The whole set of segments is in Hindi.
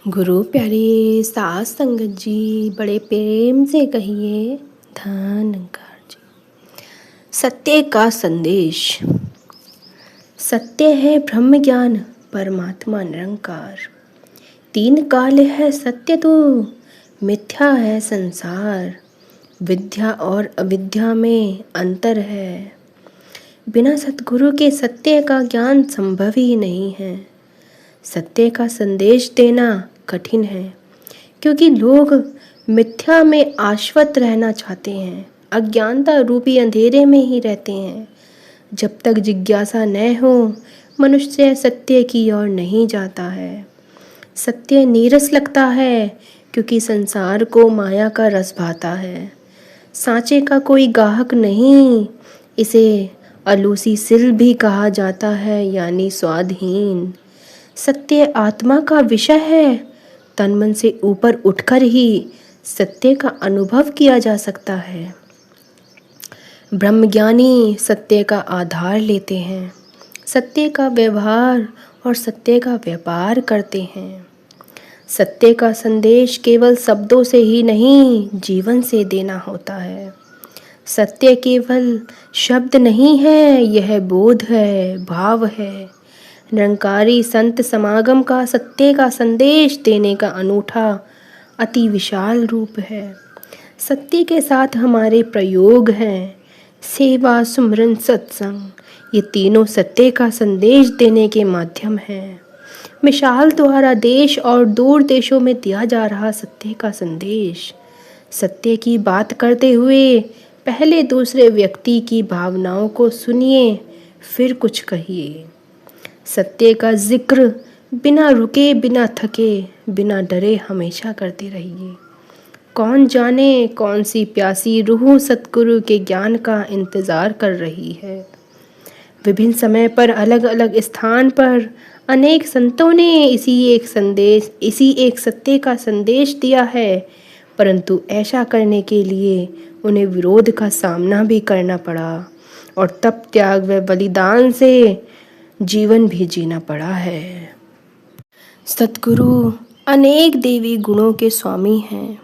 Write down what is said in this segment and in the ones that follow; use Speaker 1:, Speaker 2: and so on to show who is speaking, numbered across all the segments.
Speaker 1: गुरु प्यारे सास संगत जी, बड़े प्रेम से कहिए धन्यकार जी। सत्य का संदेश। सत्य है ब्रह्म ज्ञान, परमात्मा निरंकार। तीन काल है सत्य तो, मिथ्या है संसार। विद्या और अविद्या में अंतर है, बिना सतगुरु के सत्य का ज्ञान संभव ही नहीं है। सत्य का संदेश देना कठिन है, क्योंकि लोग मिथ्या में आश्वस्त रहना चाहते हैं, अज्ञानता रूपी अंधेरे में ही रहते हैं। जब तक जिज्ञासा न हो, मनुष्य सत्य की ओर नहीं जाता है। सत्य नीरस लगता है, क्योंकि संसार को माया का रस भाता है। सांचे का कोई गाहक नहीं, इसे अलूसी सिल भी कहा जाता है, यानी स्वादहीन। सत्य आत्मा का विषय है, तन मन से ऊपर उठकर ही सत्य का अनुभव किया जा सकता है। ब्रह्मज्ञानी सत्य का आधार लेते हैं, सत्य का व्यवहार और सत्य का व्यापार करते हैं। सत्य का संदेश केवल शब्दों से ही नहीं, जीवन से देना होता है। सत्य केवल शब्द नहीं है, यह बोध है, भाव है। निरंकारी संत समागम का सत्य का संदेश देने का अनूठा अति विशाल रूप है। सत्य के साथ हमारे प्रयोग हैं, सेवा, सुमरन, सत्संग। ये तीनों सत्य का संदेश देने के माध्यम हैं। मिसाल द्वारा देश और दूर देशों में दिया जा रहा सत्य का संदेश। सत्य की बात करते हुए पहले दूसरे व्यक्ति की भावनाओं को सुनिए, फिर कुछ कहिए। सत्य का जिक्र बिना रुके, बिना थके, बिना डरे हमेशा करते रहिए। कौन जाने कौन सी प्यासी रूह सतगुरु के ज्ञान का इंतज़ार कर रही है। विभिन्न समय पर अलग अलग स्थान पर अनेक संतों ने इसी एक सत्य का संदेश दिया है, परंतु ऐसा करने के लिए उन्हें विरोध का सामना भी करना पड़ा और तप, त्याग व बलिदान से जीवन भी जीना पड़ा है। सतगुरु अनेक देवी गुणों के स्वामी हैं।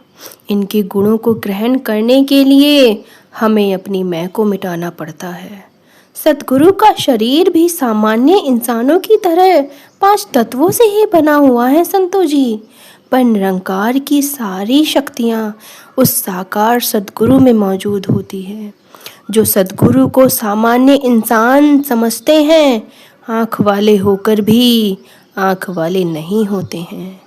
Speaker 1: इनके गुणों को ग्रहण करने के लिए हमें अपनी मैं को मिटाना पड़ता है। सतगुरु का शरीर भी सामान्य इंसानों की तरह 5 तत्वों से ही बना हुआ है संतों जी, पर निरंकार की सारी शक्तियाँ उस साकार सतगुरु में मौजूद होती है। जो सतगुरु को सामान्य इंसान समझते हैं, आँख वाले होकर भी आँख वाले नहीं होते हैं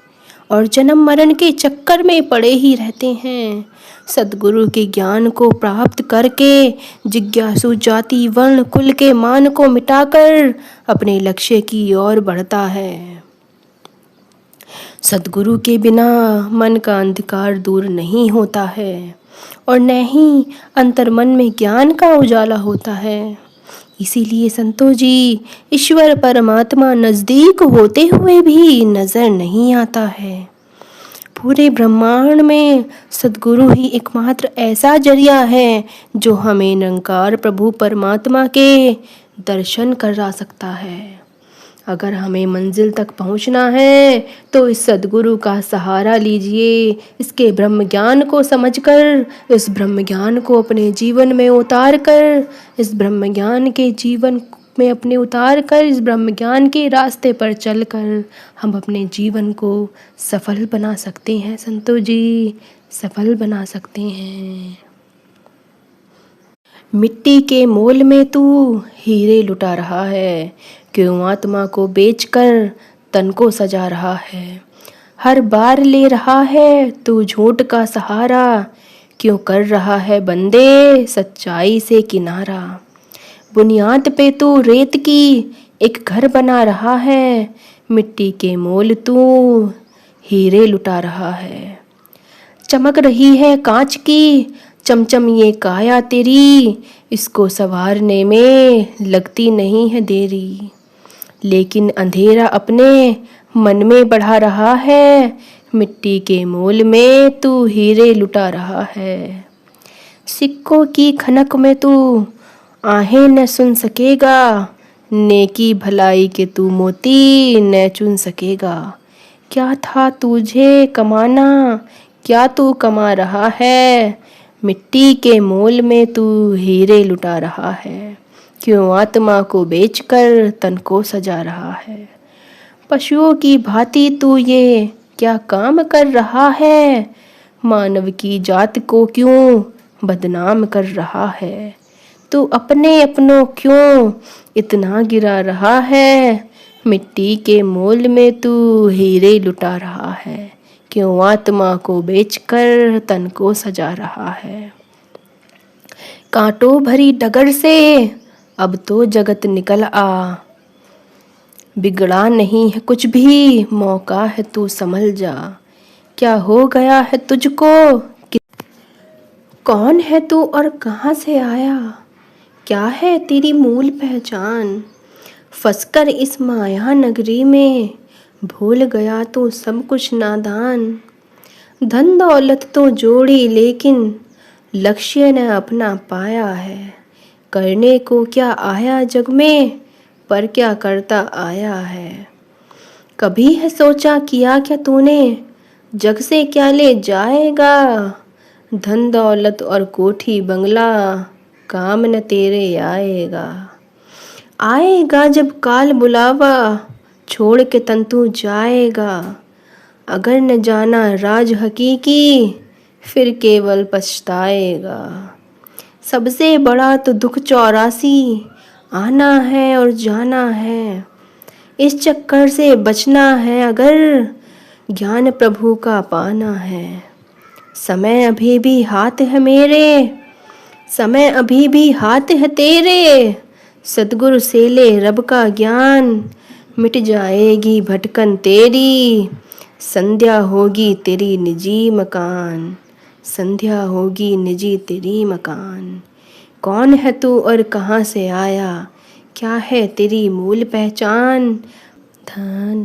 Speaker 1: और जन्म मरण के चक्कर में पड़े ही रहते हैं। सतगुरु के ज्ञान को प्राप्त करके जिज्ञासु जाति, वर्ण, कुल के मान को मिटाकर अपने लक्ष्य की ओर बढ़ता है। सतगुरु के बिना मन का अंधकार दूर नहीं होता है और न ही अंतर्मन में ज्ञान का उजाला होता है। इसीलिए संतों जी, ईश्वर परमात्मा नज़दीक होते हुए भी नज़र नहीं आता है। पूरे ब्रह्मांड में सतगुरु ही एकमात्र ऐसा जरिया है जो हमें निरंकार प्रभु परमात्मा के दर्शन करा सकता है। अगर हमें मंजिल तक पहुंचना है तो इस सद्गुरु का सहारा लीजिए। इसके ब्रह्म ज्ञान को समझकर, इस ब्रह्म ज्ञान को अपने जीवन में उतार कर, इस ब्रह्म ज्ञान के जीवन में अपने उतार कर, इस ब्रह्म ज्ञान के रास्ते पर चलकर हम अपने जीवन को सफल बना सकते हैं संतों जी, सफल बना सकते हैं। मिट्टी के मोल में तू हीरे लुटा रहा है, क्यों आत्मा को बेचकर तन को सजा रहा है। हर बार ले रहा है तू झूठ का सहारा, क्यों कर रहा है बंदे सच्चाई से किनारा। बुनियाद पे तू रेत की एक घर बना रहा है, मिट्टी के मोल तू हीरे लुटा रहा है। चमक रही है कांच की चमचम ये काया तेरी, इसको संवारने में लगती नहीं है देरी। लेकिन अंधेरा अपने मन में बढ़ा रहा है, मिट्टी के मोल में तू हीरे लुटा रहा है। सिक्कों की खनक में तू आहें न सुन सकेगा, नेकी भलाई के तू मोती न चुन सकेगा। क्या था तुझे कमाना, क्या तू कमा रहा है? मिट्टी के मोल में तू हीरे लुटा रहा है। क्यों आत्मा को बेचकर तन को सजा रहा है? पशुओं की भांति तू ये क्या काम कर रहा है? मानव की जात को क्यों बदनाम कर रहा है? तू अपने अपनों क्यों इतना गिरा रहा है? मिट्टी के मोल में तू हीरे लुटा रहा है। क्यों आत्मा को बेचकर तन को सजा रहा है? कांटों भरी डगर से अब तो जगत निकल आ। बिगड़ा नहीं है कुछ भी, मौका है तू संभल जा। क्या हो गया है तुझको? कौन है तू और कहाँ से आया? क्या है तेरी मूल पहचान? फंसकर इस माया नगरी में भूल गया तू सब कुछ नादान। धन दौलत तो जोड़ी लेकिन लक्ष्य न अपना पाया है। करने को क्या आया जग में, पर क्या करता आया है। कभी है सोचा किया क्या तूने, जग से क्या ले जाएगा? धन दौलत और कोठी बंगला काम न तेरे आएगा। आएगा जब काल बुलावा, छोड़ के तंतु जाएगा। अगर न जाना राज हकीकी, फिर केवल पछताएगा। सबसे बड़ा तो दुख 84, आना है और जाना है। इस चक्कर से बचना है अगर ज्ञान प्रभु का पाना है। समय अभी भी हाथ है मेरे, समय अभी भी हाथ है तेरे। सद्गुरु से ले रब का ज्ञान, मिट जाएगी भटकन तेरी। संध्या होगी तेरी निजी मकान, संध्या होगी निजी तेरी मकान। कौन है तू और कहाँ से आया? क्या है तेरी मूल पहचान? धन